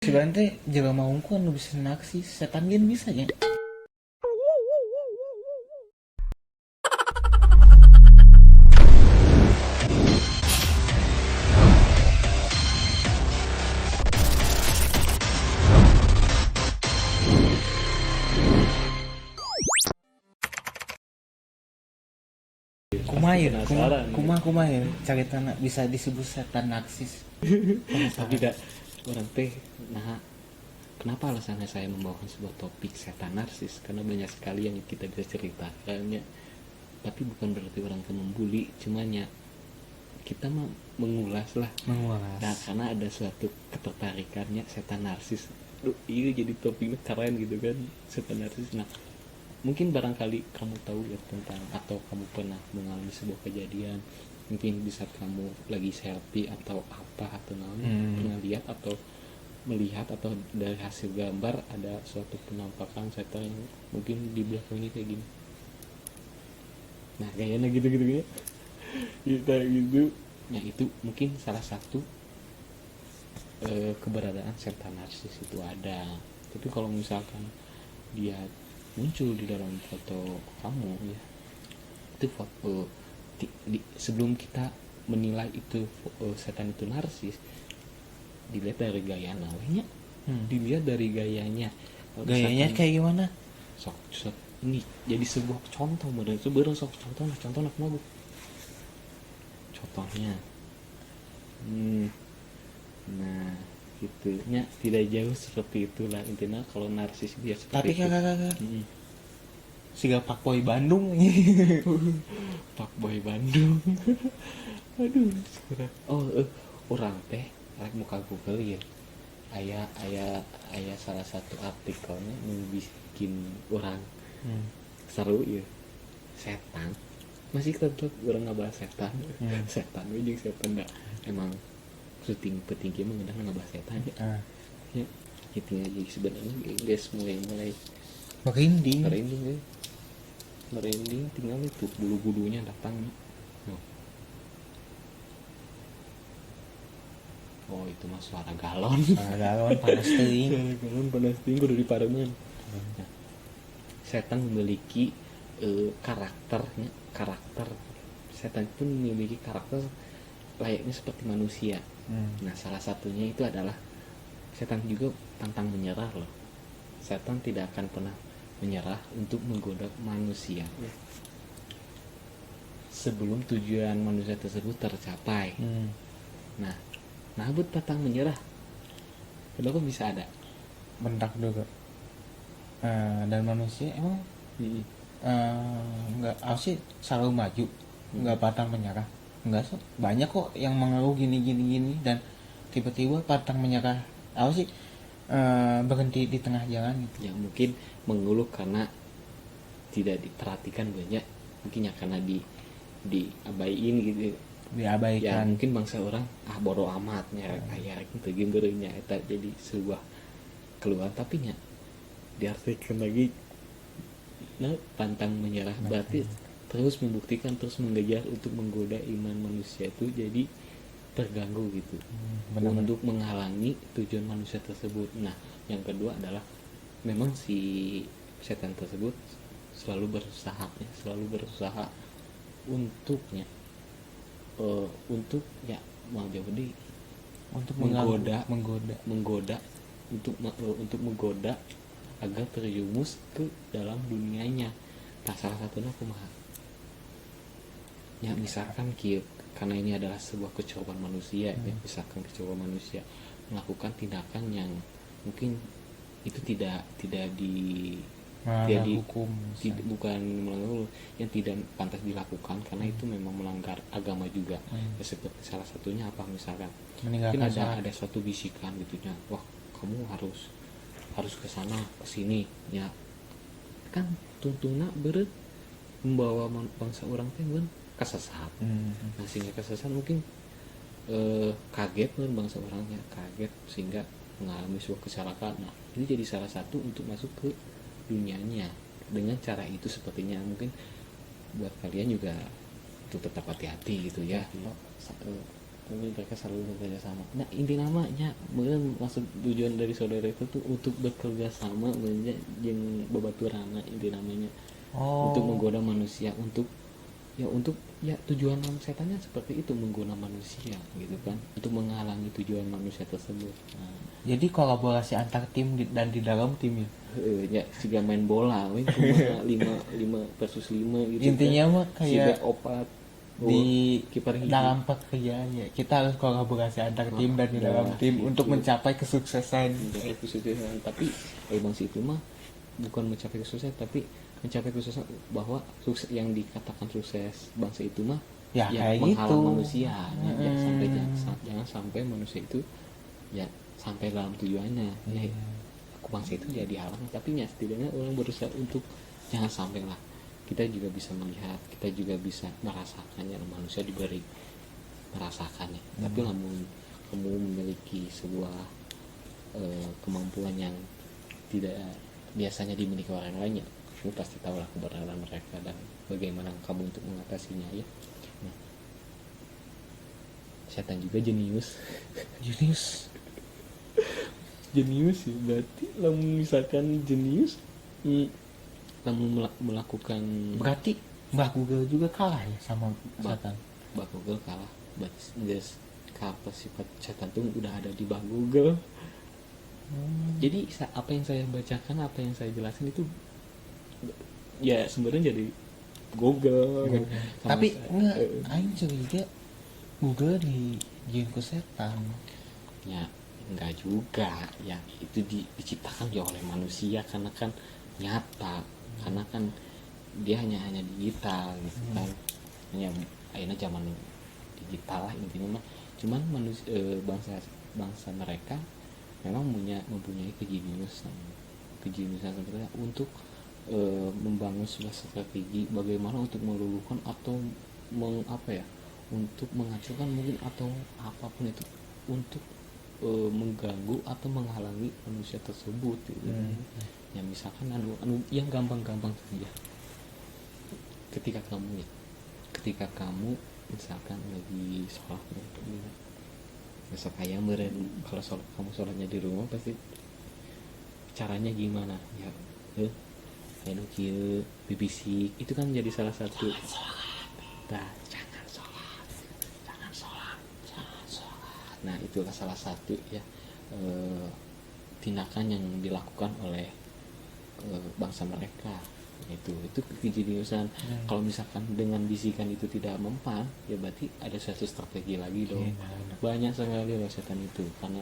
Sebenarnya jelema ungu anu bisa naksi setan gen bisa ya. Kumaha ya? Penasaran Kumaha ya caritana bisa disebut setan naksis. tapi tidak orang teh. Nah, kenapa alasannya saya membawakan sebuah topik setan narsis? Karena banyak sekali yang kita bisa ceritakan ya, tapi bukan berarti orang itu membuli, cuman ya kita mah mengulas lah. Nah, karena ada suatu ketertarikannya setan narsis. Duh, iya jadi topiknya keren gitu kan, setan narsis. Nah, mungkin barangkali kamu tahu ya tentang, atau kamu pernah mengalami sebuah kejadian, mungkin bisa kamu lagi selfie atau apa, atau pernah lihat atau melihat, atau dari hasil gambar ada suatu penampakan setan yang mungkin di belakang ini kayak gini. Nah, kayaknya gitu-gitu ya. Kita gitu. Nah, itu mungkin salah satu keberadaan setan narsis itu ada. Tapi kalau misalkan dia muncul di dalam foto kamu ya, itu foto sebelum kita menilai itu setan itu narsis, dilihat dari gaya namanya. Dilihat dari gayanya. Gayanya kayak gimana? Sok ini jadi sebuah contoh, model itu baru sok contoh nak mau contohnya. Nah, gitu nya, tidak jauh seperti itulah intinya. Kalau narsis dia Tapi seperti itu. kakak siga Pakboy Bandung. Pak Boy Bandung. Aduh, oh, orang teh rek muka Google ya, ayah salah satu artikelnya yang bikin orang seru ya. Setan masih tetap orang ngebahas setan. Setan ujung setan enggak, emang syuting petinggi emang udah ngebahas setan ya. Ya gitu aja sebenarnya guys. Mulai Merinding. merinding tinggal itu bulu-bulunya datang. Oh, itu mah suara galon. Galon panas teuing. Suara galon panas tinggi udah di pareman. Nah, setan memiliki karakter. Setan itu memiliki karakter layaknya seperti manusia. Nah, salah satunya itu adalah setan juga pantang menyerah loh. Setan tidak akan pernah menyerah untuk menggoda manusia sebelum tujuan manusia tersebut tercapai. Nah, Nabut pantang menyerah. Kenapa bisa ada? Bentak juga. Dan manusia emang nggak sih selalu maju, nggak pantang menyerah. Enggak sih, banyak kok yang mengeluh gini dan tiba-tiba pantang menyerah. Apa sih berhenti di tengah jalan gitu. Ya mungkin mengeluh karena tidak diperhatikan banyak, mungkin ya karena diabaiin gitu. Diabaikan. Ya mungkin bangsa orang bodo amatnya kayak gitu gimbernya itu jadi sebuah keluhan. Tapi nya diartikan lagi, nah, pantang menyerah berarti terus membuktikan, terus mengejar untuk menggoda iman manusia itu jadi terganggu gitu. Untuk menghalangi tujuan manusia tersebut. Nah, yang kedua adalah memang si setan tersebut selalu berusaha untuknya untuk ya mau jadi Untuk menggoda untuk menggoda agar terjumus ke dalam dunianya. Nah, salah satunya kumaha ya, misalkan karena ini adalah sebuah kecobaan manusia ya, misalkan kecobaan manusia melakukan tindakan yang mungkin itu tidak hukum, bukan melanggar, yang tidak pantas dilakukan karena itu memang melanggar agama juga. Ya, seperti salah satunya apa, misalkan mungkin ada suatu bisikan gitunya, wah kamu harus ke sana ke sini ya, kan tuntuna membawa bangsa orang teh kesesat. Nah, sehingga kesesat mungkin kaget kan bangsa orangnya, kaget sehingga mengalami sebuah kecelakaan. Nah, itu jadi salah satu untuk masuk ke dunianya dengan cara itu. Sepertinya mungkin buat kalian juga untuk tetap hati-hati gitu ya. tapi mereka selalu bekerja sama. Nah inti namanya meureun maksud tujuan dari saudara itu tuh untuk bekerja sama beunnya jeung babaturana inti namanya. Untuk menggoda manusia, untuk ya tujuan setannya seperti itu, menggoda manusia gitu kan, untuk menghalangi tujuan manusia tersebut. Nah, Jadi kolaborasi antar tim dan di dalam tim ya. ya siga main bola we kumaha 5 versus 5 gitu. Intinya mah siga kayak opat di kiper hiji. dalam pekerjaan ya kita harus kolaborasi antar tim dan di dalam tim untuk mencapai kesuksesan. mencapai kesuksesan. Tapi bang si itu mah bukan mencapai kesuksesan, tapi mencapai kesuksesan bahwa sukses yang dikatakan sukses bangsa itu mah Ya, kayak menghalang gitu. manusia ya, sampai jangan sampai manusia itu ya sampai dalam tujuannya ya, aku bangsa itu jadi halang, tapi ya setidaknya orang berusaha untuk jangan sampai lah. Kita juga bisa melihat, kita juga bisa merasakannya, manusia diberi merasakannya. Tapi namun kamu memiliki sebuah kemampuan yang tidak biasanya dimiliki orang lainnya, kamu pasti tahu lah keberadaan mereka dan bagaimana kamu untuk mengatasinya ya. Nah, setan juga jenius. Jenius sih berarti lamun misalkan jenius lamun melakukan Berarti Mbah Google juga kalah ya sama setan. Mbah Google kalah, berarti guys sifat setan tuh udah ada di Mbah Google. Jadi apa yang saya bacakan, apa yang saya jelasin itu ya sebenarnya jadi Google. Tapi enggak, aing curiga Google dijieun ku setan. Ya enggak juga ya, itu diciptakan ya oleh manusia karena kan nyata, karena kan dia hanya digital gitu kan. Ya akhirnya zaman digital lah intinya mah. Cuman manusia bangsa mereka memang mempunyai kejeniusan sebenarnya untuk membangun sebuah strategi bagaimana untuk meluluhkan atau untuk menghancurkan mungkin atau apapun itu, untuk mengganggu atau menghalangi manusia tersebut gitu. Ya misalkan anu yang gampang-gampang saja, ketika kamu misalkan lagi sholat besok ayam beren, kalau kamu sholatnya di rumah pasti caranya gimana ya, ayo kieu bibisik itu kan jadi salah satu jangan sholat. Nah itulah salah satu ya tindakan yang dilakukan oleh bangsa mereka, itu kejeniusan. Kalau misalkan dengan bisikan itu tidak mempan ya berarti ada suatu strategi lagi dong. Banyak sekali loh setan itu karena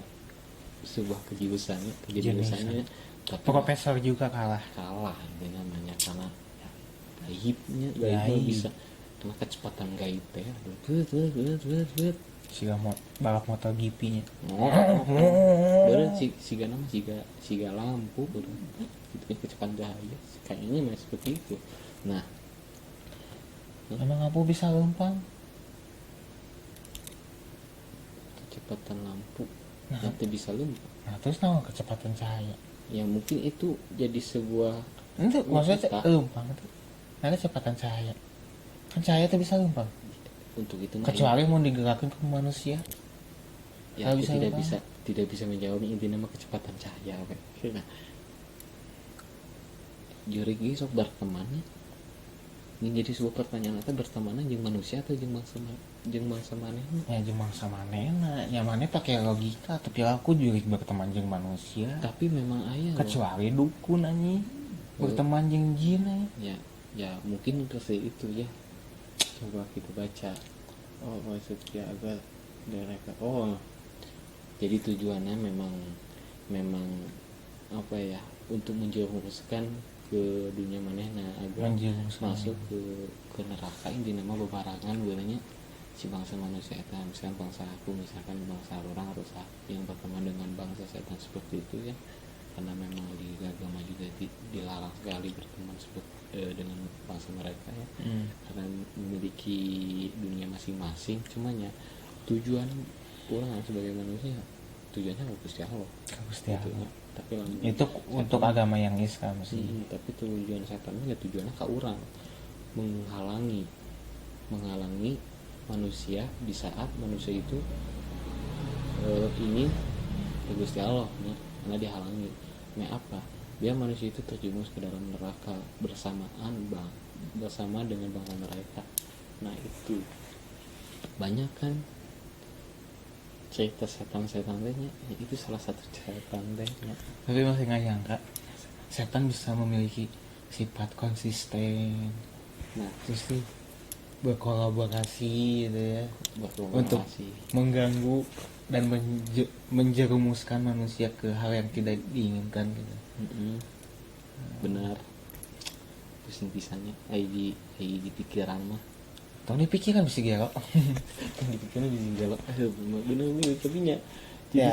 sebuah kejeniusannya. Tapi Profesor juga kalah dengan namanya karena ya, gaibnya bisa karena kecepatan gaib ya siga balap motor GP-nya. Bener siga nama siga lampu bener itu kecepatan cahaya kayaknya masih seperti itu. Nah Emang lampu bisa lempang? kecepatan lampu nanti bisa lempang. Nah terus nama kecepatan cahaya Ya mungkin itu jadi sebuah itu maksudnya lempang itu ada kecepatan cahaya, kan cahaya itu bisa lempang untuk itu kecuali mau digerakkan ke manusia ya aku tidak bisa menjawab inti nama kecepatan cahaya. Nah Jurik ini sok berteman ini jadi sebuah pertanyaan, atau berteman jeung manusia atau jeung bangsa maneh ya jeung bangsa manehna nya maneh pakai logika, tapi aku juga berteman jeung manusia tapi memang aya kecuali dukun anjing berteman jeung jin ya mungkin kasih itu ya. Coba kita baca maksudnya agak mereka jadi tujuannya memang apa ya, untuk menjerumuskan ke dunia manehna agar masuk ke neraka ini nama bebarangan sebenarnya si bangsa manusia itu. Misalkan bangsa aku, misalkan bangsa orang atau yang berteman dengan bangsa setan seperti itu ya, karena memang di agama juga dilarang sekali berteman dengan bangsa mereka ya, karena memiliki dunia masing-masing. Cuman ya tujuan orang sebagai manusia tujuannya Gusti Allah. Tapi itu untuk agama yang Islam sih. Tapi tujuan setannya ya tujuannya ke orang menghalangi manusia di saat manusia itu ingin ke Gusti Allah ya, karena dihalangi. Nah apa? Biar manusia itu terjerumus ke dalam neraka bersama dengan bangsa mereka. Nah itu banyak kan cerita setan-setan tehnya, itu salah satu setan tehnya. Tapi masih nggak nyangka setan bisa memiliki sifat konsisten, Nah terus sih berkolaborasi gitu ya, untuk berkolaborasi. mengganggu dan menjerumuskan manusia ke hal yang tidak diinginkan gitu. Benar, pisan-pisannya di pikiran mah. Tahun ini pikiran bisa gelo. Di pikiran bisa galak. Bener tapi nya jadi Ya.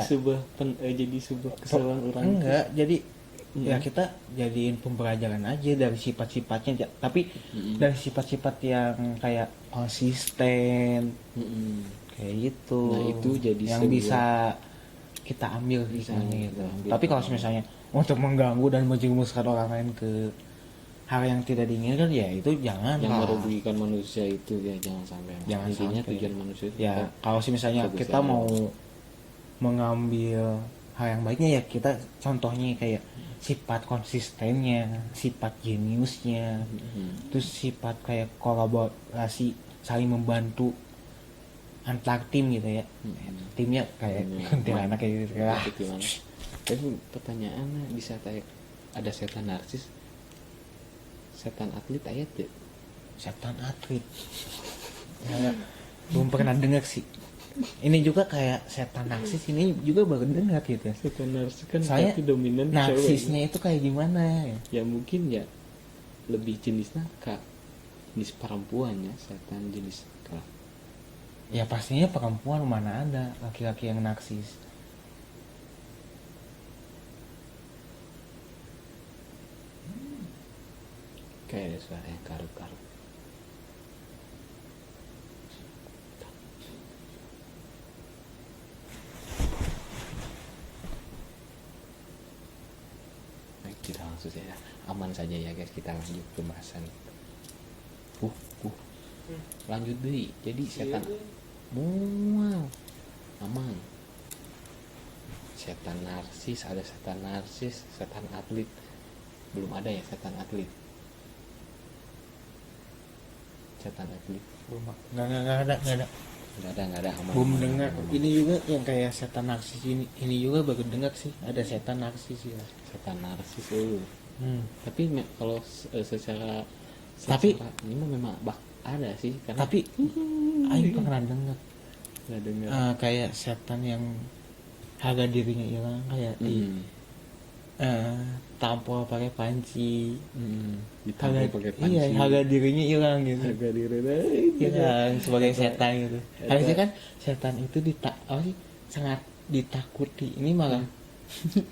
jadi sebuah kesalahan orang. Enggak, jadi ya kita jadiin pembelajaran aja dari sifat-sifatnya, tapi dari sifat-sifat yang kayak konsisten kayak gitu. Nah, itu jadi yang sebuah- bisa kita ambil Bisa hikmahnya kita gitu. ambil Tapi kalau hikmahnya. misalnya untuk mengganggu dan menjerumuskan orang lain ke hal yang tidak diinginkan, ya itu jangan Yang lah. merugikan manusia itu ya jangan sampai. Jangan Intinya sampai. tujuan manusia itu Ya kan kalau misalnya fokus kita sama mau Allah. mengambil hal yang baiknya, ya kita contohnya kayak sifat konsistennya, sifat jeniusnya, terus sifat kayak kolaborasi, saling membantu antar tim gitu ya. Timnya kayak kuntilanak kayak gitu ya. Itu gimana? Tapi pertanyaannya bisa ada setan narsis, setan atlet ayat deh. Setan atlet. Ya, belum pernah dengar sih. Ini juga kayak setan narsis, ini juga baru dengar gitu. Setan narsis kan Saya tapi dominan narsisnya itu kayak gimana ya? ya mungkin ya lebih jenisnya jenis perempuannya, setan jenis Ya pastinya perempuan, mana ada laki-laki yang narsis. kayak ada suara yang karu-karu. Baik, tidak langsung saja, aman saja ya guys, kita lanjut pembahasan. Lanjut deh. Jadi setan mual aman. Setan narsis, ada setan narsis, setan atlet. Belum ada ya setan atlet. Setan atlet Nggak ada. nggak ada aman. Belum aman, dengar. aman. Ini juga yang kayak setan narsis ini juga baru dengar sih, ada setan narsis ya. Setan narsis tapi kalau secara Tapi- ini mah memang ada sih karena Tapi Aing pernah dengar nggak dengar. kayak setan yang harga dirinya hilang, kayak di tampol pakai panci. Ditampol pakai panci. Iya, harga dirinya hilang gitu. Harga diri Hilang sebagai setan gitu. Harusnya kan setan itu sangat ditakuti. Ini malah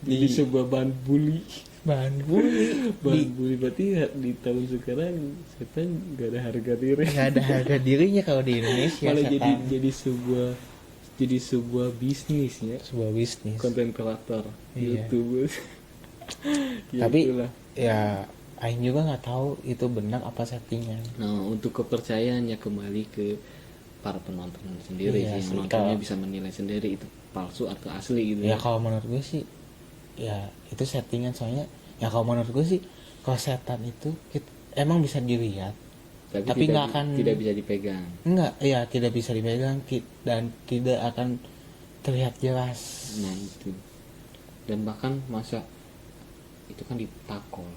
di sebuah bahan bully. bahan bully. Bahan bully berarti di tahun sekarang setan nggak ada harga diri. Nggak ada harga dirinya kalau di Indonesia. Malah setan. jadi sebuah bisnis ya, sebuah bisnis. konten kreator Iya. YouTube. Ya, Tapi itulah. ya Aing juga nggak tahu itu benar apa settingan. Nah, untuk kepercayaannya kembali ke para penonton sendiri Iya sih, sih, penontonnya kalau- bisa menilai sendiri itu palsu atau asli gitu Ya kalau menurut gue sih, ya itu settingan, soalnya ya kalau menurut gue sih, kalau setan itu emang bisa dilihat, tapi tidak, nggak akan- tidak bisa dipegang. tidak bisa dipegang dan tidak akan terlihat jelas. Nah itu, dan bahkan masa itu kan ditakol,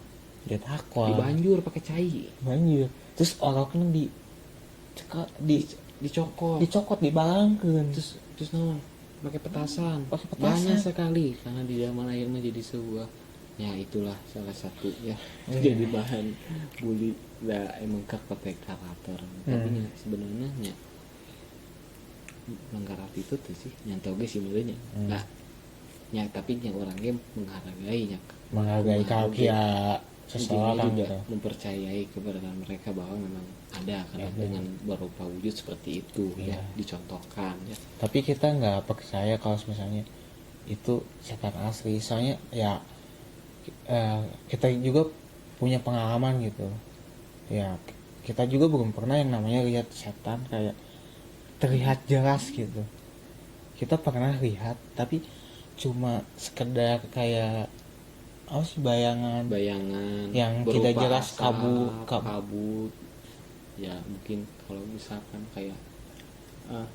Dia takut. dibanjur pakai cai, Banjir. Terus orang kan dicokot, dibalangkeun. terus naon pakai petasan. Pakai petasan. Banyak sekali karena di zaman akhirnya jadi sebuah, ya itulah salah satu ya Iya. jadi bahan bully. Nah emang karakter tapi nya sebenarnya nya melanggar arti itu tuh sih yang tau gue sih sebenarnya. Nah ya tapi yang orangnya menghargainya, Menghargai keahlian seseorang juga gitu. mempercayai keberadaan mereka bahwa memang ada karena Ada. dengan berupa wujud seperti itu ya Iya. dicontohkan ya. Tapi kita nggak percaya kalau misalnya itu setan asli, soalnya ya kita juga punya pengalaman gitu ya. Kita juga belum pernah yang namanya lihat setan kayak terlihat jelas gitu. Kita pernah lihat tapi cuma sekedar kayak apa sih, bayangan yang tidak berupa jelas, asap, kabut. Ya mungkin kalau misalkan kayak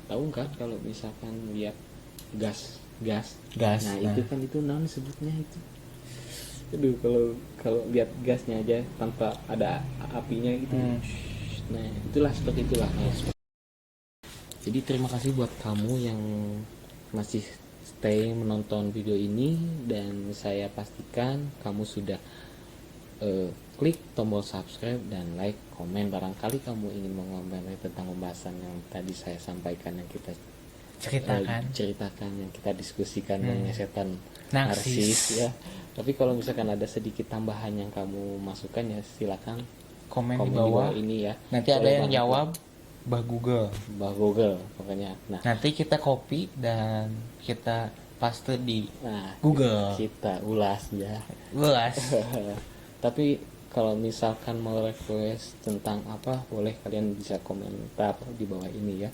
tahu kan kalau misalkan lihat gas gas gas. nah itu kan itu naon sebutnya itu. Aduh, kalau lihat gasnya aja tanpa ada apinya gitu. Nah itulah seperti itulah. Jadi terima kasih buat kamu yang masih stay menonton video ini, dan saya pastikan kamu sudah klik tombol subscribe dan like, komen. Barangkali kamu ingin mengomentari tentang pembahasan yang tadi saya sampaikan, yang kita ceritakan, yang kita diskusikan mengenai setan narsis ya. Tapi kalau misalkan ada sedikit tambahan yang kamu masukkan, ya silakan komen di di bawah. bawah ini ya. Nanti ada yang jawab Mbah Google. Mbah Google pokoknya. Nah, Nanti kita copy dan kita paste di nah Google. kita ulas ya. Ulas. Tapi kalau misalkan mau request tentang apa, boleh kalian bisa komentar di bawah ini ya.